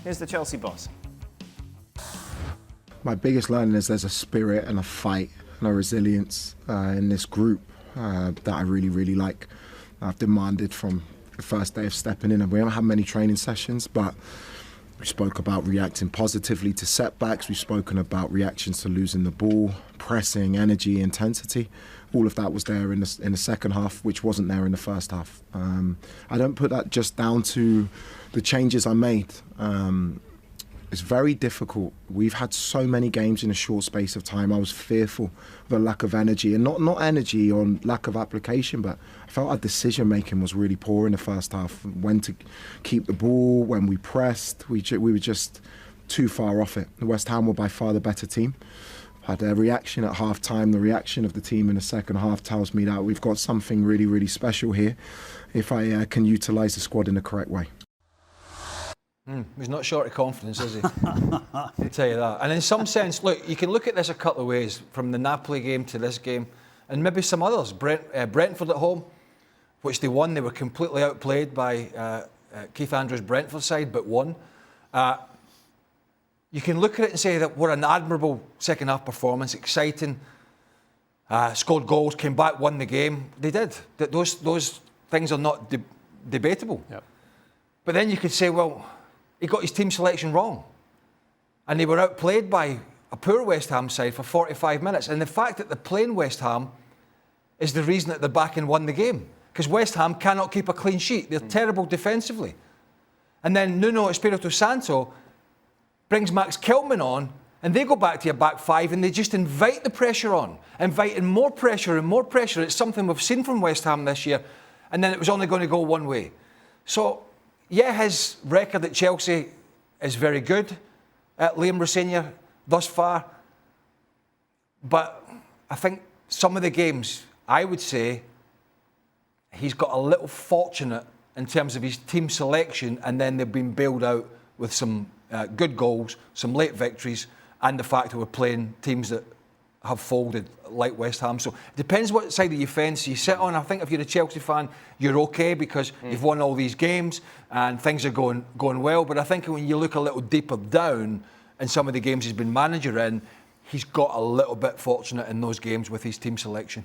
Here's the Chelsea boss. My biggest learning is there's a spirit and a fight and a resilience in this group that I really, really like. I've demanded from the first day of stepping in, and we haven't had many training sessions, but we spoke about reacting positively to setbacks. We've spoken about reactions to losing the ball, pressing, energy, intensity. All of that was there in the second half, which wasn't there in the first half. I don't put that just down to the changes I made. It's very difficult. We've had so many games in a short space of time. I was fearful of the lack of energy, and not energy or lack of application, but I felt our decision making was really poor in the first half. When to keep the ball, when we pressed, we were just too far off it. West Ham were by far the better team. Had a reaction at half time. The reaction of the team in the second half tells me that we've got something really, really special here if I can utilise the squad in the correct way. He's not short of confidence, is he? I'll tell you that. And in some sense, look, you can look at this a couple of ways, from the Napoli game to this game, and maybe some others. Brentford at home, which they won. They were completely outplayed by Keith Andrews' Brentford side, but won. You can look at it and say that we're an admirable second half performance, exciting, scored goals, came back, won the game. They did. Those things are not debatable. Yep. But then you could say, well, he got his team selection wrong. And they were outplayed by a poor West Ham side for 45 minutes. And the fact that they're playing West Ham is the reason that they're back and won the game. Because West Ham cannot keep a clean sheet. They're terrible defensively. And then Nuno Espirito Santo brings Max Kilman on, and they go back to a back five, and they just invite the pressure on, inviting more pressure and more pressure. It's something we've seen from West Ham this year. And then it was only going to go one way. So, yeah, his record at Chelsea is very good at Liam Rosenior thus far. But I think some of the games, I would say, he's got a little fortunate in terms of his team selection, and then they've been bailed out with some good goals, some late victories, and the fact that we're playing teams that have folded like West Ham. So it depends what side of your fence you sit on. I think if you're a Chelsea fan, you're okay because you've won all these games and things are going well. But I think when you look a little deeper down in some of the games he's been manager in, he's got a little bit fortunate in those games with his team selection.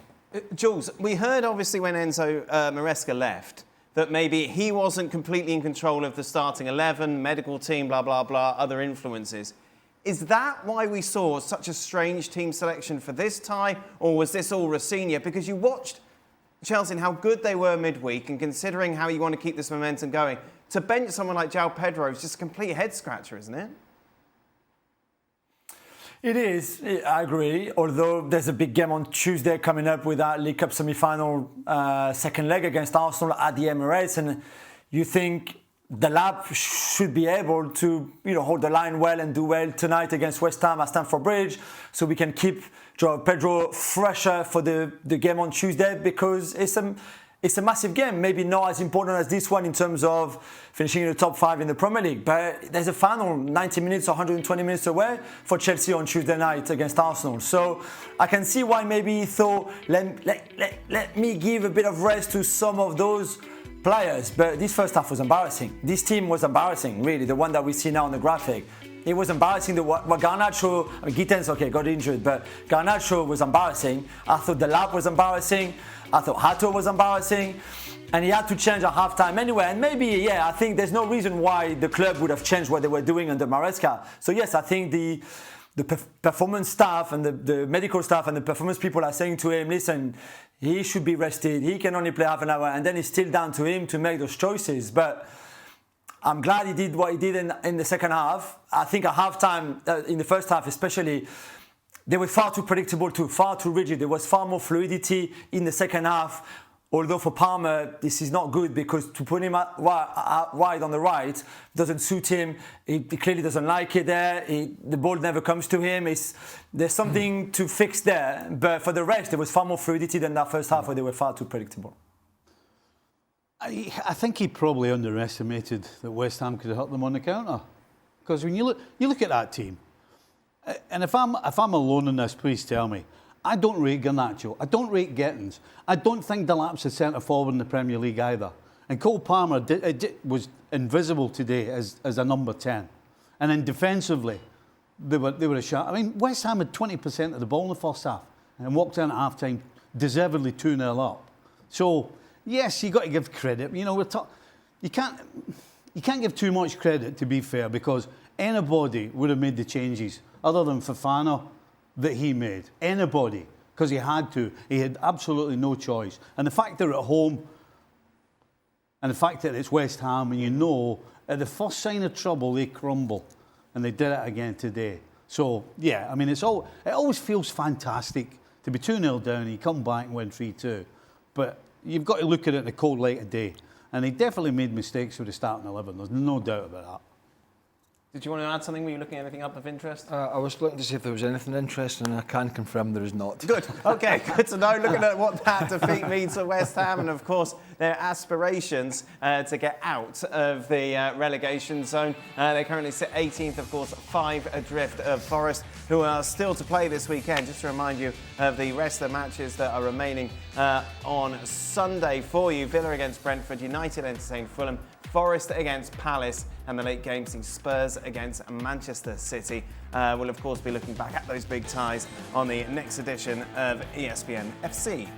Jules, we heard obviously when Enzo Maresca left that maybe he wasn't completely in control of the starting 11, medical team, blah, blah, blah, other influences. Is that why we saw such a strange team selection for this tie, or was this all Rosenior? Because you watched Chelsea and how good they were midweek, and considering how you want to keep this momentum going, to bench someone like João Pedro is just a complete head-scratcher, isn't it? It is, I agree, although there's a big game on Tuesday coming up with that League Cup semi-final second leg against Arsenal at the Emirates, and you think the lab should be able to, hold the line well and do well tonight against West Ham at Stamford Bridge, so we can keep João Pedro fresher for the game on Tuesday, because it's a massive game. Maybe not as important as this one in terms of finishing in the top 5 in the Premier League, but there's a final 90 minutes, 120 minutes away for Chelsea on Tuesday night against Arsenal. So I can see why maybe he thought, let me give a bit of rest to some of those players. But this first half was embarrassing. This team was embarrassing, really, the one that we see now on the graphic. It was embarrassing. What Garnacho, Gittens, got injured, but Garnacho was embarrassing. I thought the lab was embarrassing. I thought Hato was embarrassing. And he had to change at half-time anyway. And maybe, I think there's no reason why the club would have changed what they were doing under Maresca. So yes, I think the performance staff and the medical staff and the performance people are saying to him, listen, he should be rested. He can only play half an hour. And then it's still down to him to make those choices. But I'm glad he did what he did in the second half. I think at half-time, in the first half especially, they were far too predictable too, far too rigid. There was far more fluidity in the second half. Although for Palmer, this is not good, because to put him wide on the right doesn't suit him. He clearly doesn't like it there. The ball never comes to him. There's something to fix there. But for the rest, there was far more fluidity than that first half where they were far too predictable. I think he probably underestimated that West Ham could hurt them on the counter. Because when you look at that team, and if I'm alone in this, please tell me, I don't rate Garnacho. I don't rate Gittens. I don't think Delap's a centre forward in the Premier League either. And Cole Palmer was invisible today as a number 10. And then defensively, they were a shot. I mean, West Ham had 20% of the ball in the first half and walked in at half-time deservedly 2-0 up. So, yes, you got to give credit. You know, you can't give too much credit, to be fair, because anybody would have made the changes other than Fofana that he made. Anybody, because he had to. He had absolutely no choice. And the fact they're at home and the fact that it's West Ham, and you know, at the first sign of trouble, they crumble. And they did it again today. So, yeah, I mean, it always feels fantastic to be 2-0 down and you come back and win 3-2. But you've got to look at it in the cold light of day. And they definitely made mistakes with the starting 11. There's no doubt about that. Did you want to add something? Were you looking at anything up of interest? I was looking to see if there was anything interesting, and I can confirm there is not. Good. Okay, good to know. Looking at what that defeat means for West Ham, and of course their aspirations to get out of the relegation zone. They currently sit 18th, of course, 5 adrift of Forest, who are still to play this weekend. Just to remind you of the rest of the matches that are remaining on Sunday for you: Villa against Brentford, United entertain Fulham, Forest against Palace, and the late game seeing Spurs against Manchester City. We'll of course be looking back at those big ties on the next edition of ESPN FC.